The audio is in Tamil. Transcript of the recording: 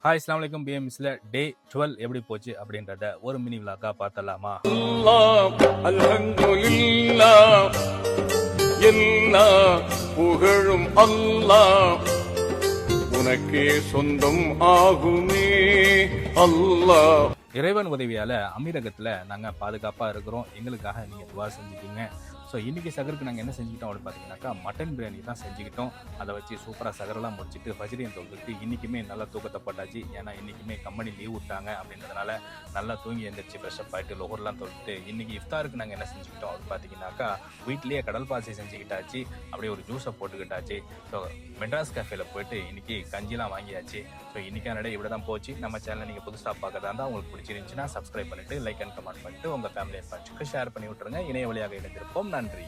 ஹாய் அஸ்ஸலாமு அலைக்கும். பிஎம்எஸ்ல டே 12 எப்படி போச்சு அப்படின்றத ஒரு மினி விளாக்கா பார்த்தலாமா? அல்ஹம்துலில்லாஹ் எல்லா புகழும் அல்லாஹ் உனக்கே சொந்தம் ஆகுமே அல்லாஹ். இறைவன் உதவியால அமீரகத்துல நாங்க பாதுகாப்பா இருக்கிறோம். எங்களுக்காக நீங்க துவா செஞ்சுக்கீங்க. ஸோ இன்னைக்கு சகருக்கு நாங்கள் என்ன செஞ்சுக்கிட்டோம் அப்படின்னு பார்த்தீங்கன்னாக்கா மட்டன் பிரியாணி தான் செஞ்சுக்கிட்டோம். அதை வச்சு சூப்பராக சகரெல்லாம் முடிச்சுட்டு ஃபஜ்ரியன் தொழுதுட்டு இன்றைக்குமே நல்லா தூக்கத்தை போட்டாச்சு. ஏன்னா இன்றைக்குமே கம்பெனி லீவ் விட்டாங்க அப்படின்றதுனால நல்லா தூங்கி எழுந்திரிச்சு ஃப்ரெஷ்அப் ஆகிட்டு லொஹர்லாம் தொழுட்டு இன்றைக்கி இஃப்தாருக்கு நாங்கள் என்ன செஞ்சுக்கிட்டோம் அப்படின்னு பார்த்தீங்கன்னாக்கா வீட்லேயே கடல் பாசி செஞ்சுக்கிட்டாச்சு. அப்படியே ஒரு ஜூஸை போட்டுக்கிட்டாச்சு. ஸோ மெட்ராஸ் கேஃபேல போயிட்டு இன்றைக்கி கஞ்சிலாம் வாங்கியாச்சு. ஸோ இன்றைக்கான நடை இப்படி தான் போச்சு. நம்ம சேனலை நீங்கள் புதுசாக பார்க்குறதா இருந்தால் உங்களுக்கு பிடிச்சிருந்துச்சுன்னா சப்ஸ்கிரைப் பண்ணிவிட்டு லைக் அண்ட் கமெண்ட் பண்ணிட்டு உங்கள் ஃபேமிலி அண்ட் ஃப்ரெண்ட்ஸுக்கு ஷேர் பண்ணி விட்டுருங்க. இணைய வழியாக இணைந்திருப்போம். நன்றி.